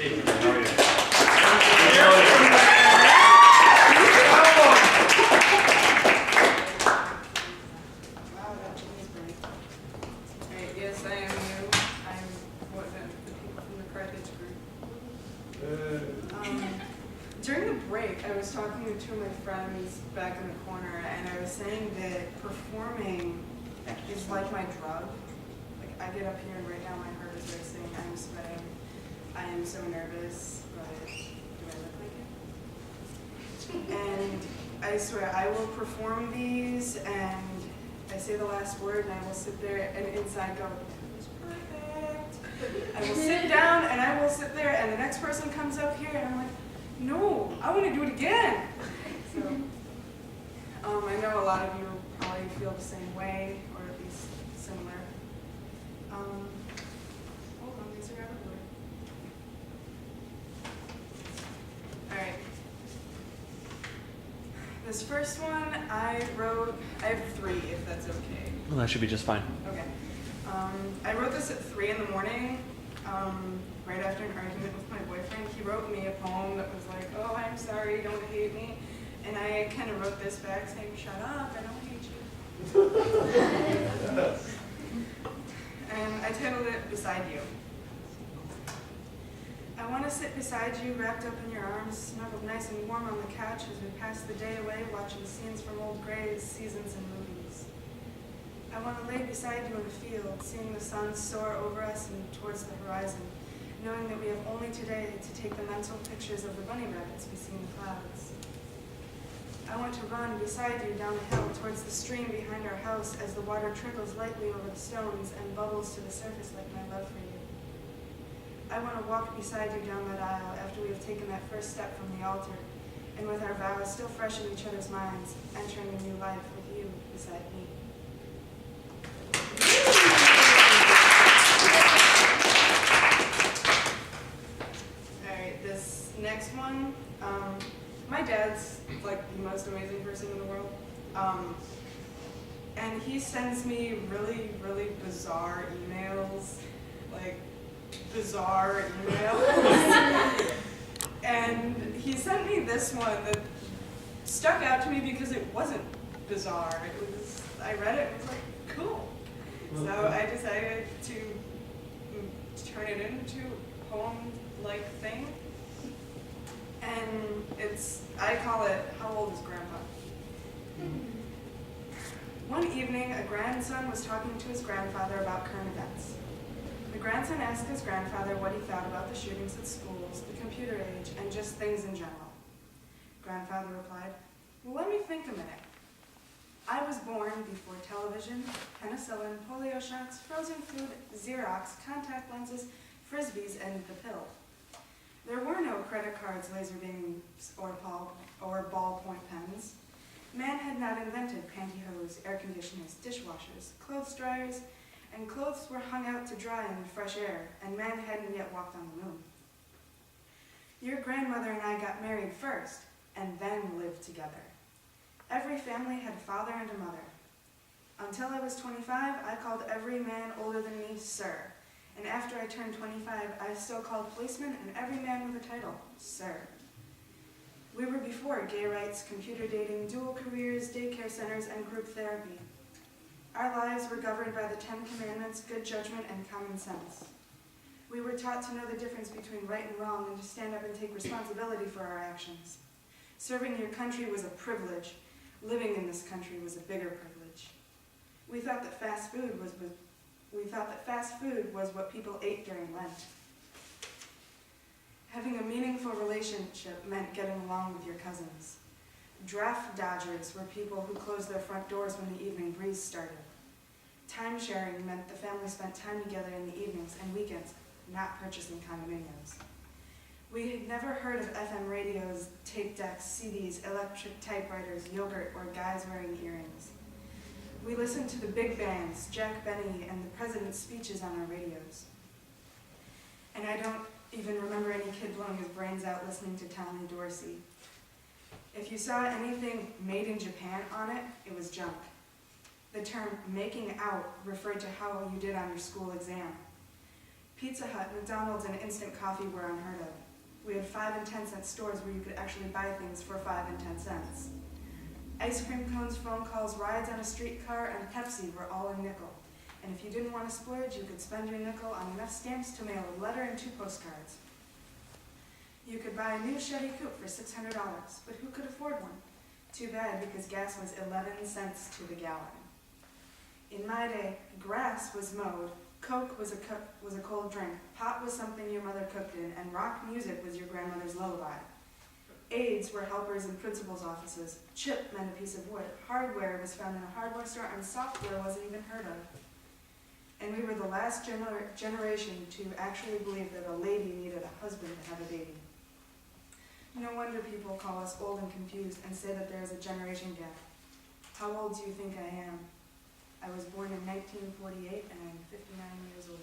Hey, how are you? Wow, that cheese break. Alright, yes, I am new. I'm one of the people from the Carthage group. During the break, I was talking to two of my friends back in the corner, and I was saying that performing is like my drug. Like, I get up here and right now my heart is racing, I'm sweating, I am so nervous, but do I look like it? And I swear, I will perform these, and I say the last word, and I will sit there, and inside go, it was perfect. I will sit down, and I will sit there, and the next person comes up here, and I'm like, no, I want to do it again. So, I know a lot of you probably feel the same way, or at least similar. Hold on, these are everywhere. All right. This first one I wrote, I have 3 if that's okay. Well, that should be just fine. Okay. I wrote this at 3 in the morning, right after an argument with my boyfriend. He wrote me a poem that was like, oh, I'm sorry, don't hate me. And I kind of wrote this back saying, shut up, I don't hate you. And I titled it, Beside You. I want to sit beside you, wrapped up in your arms, snuggled nice and warm on the couch as we pass the day away, watching scenes from old grays, seasons, and movies. I want to lay beside you in the field, seeing the sun soar over us and towards the horizon, knowing that we have only today to take the mental pictures of the bunny rabbits we see in the clouds. I want to run beside you down the hill towards the stream behind our house as the water trickles lightly over the stones and bubbles to the surface like my love for you. I want to walk beside you down that aisle after we have taken that first step from the altar, and with our vows still fresh in each other's minds, entering a new life with you beside me. Alright, this next one, my dad's like the most amazing person in the world. And he sends me really, really bizarre emails, like bizarre emails. And he sent me this one that stuck out to me because it wasn't bizarre. It was, I read it and was like, cool. So I decided to turn it into a poem-like thing. And I call it, How Old is Grandpa? One evening, a grandson was talking to his grandfather about current events. The grandson asked his grandfather what he thought about the shootings at schools, the computer age, and just things in general. Grandfather replied, well, let me think a minute. I was born before television, penicillin, polio shots, frozen food, Xerox, contact lenses, Frisbees, and the pill. There were no credit cards, laser beams, or ballpoint pens. Man had not invented pantyhose, air conditioners, dishwashers, clothes dryers, and clothes were hung out to dry in the fresh air, and man hadn't yet walked on the moon. Your grandmother and I got married first, and then lived together. Every family had a father and a mother. Until I was 25, I called every man older than me, sir. And after I turned 25, I still called policemen and every man with a title, sir. We were before gay rights, computer dating, dual careers, daycare centers, and group therapy. Our lives were governed by the 10 Commandments, good judgment, and common sense. We were taught to know the difference between right and wrong and to stand up and take responsibility for our actions. Serving your country was a privilege. Living in this country was a bigger privilege. We thought that fast food was what people ate during Lent. Having a meaningful relationship meant getting along with your cousins. Draft dodgers were people who closed their front doors when the evening breeze started. Time sharing meant the family spent time together in the evenings and weekends, not purchasing condominiums. We had never heard of FM radios, tape decks, CDs, electric typewriters, yogurt, or guys wearing earrings. We listened to the big bands, Jack Benny, and the president's speeches on our radios. And I don't even remember any kid blowing his brains out listening to Tommy Dorsey. If you saw anything made in Japan on it, it was junk. The term making out referred to how you did on your school exam. Pizza Hut, McDonald's, and instant coffee were unheard of. We had 5 and 10 cent stores where you could actually buy things for 5 and 10 cents. Ice cream cones, phone calls, rides on a streetcar, and Pepsi were all a nickel. And if you didn't want to splurge, you could spend your nickel on enough stamps to mail a letter and 2 postcards. You could buy a new Chevy Coupe for $600, but who could afford one? Too bad, because gas was 11 cents to the gallon. In my day, grass was mowed, Coke was a cold drink, pot was something your mother cooked in, and rock music was your grandmother's lullaby. Aides were helpers in principals' offices, chip meant a piece of wood, hardware was found in a hardware store, and software wasn't even heard of. And we were the last generation to actually believe that a lady needed a husband to have a baby. No wonder people call us old and confused and say that there is a generation gap. How old do you think I am? I was born in 1948 and I'm 59 years old.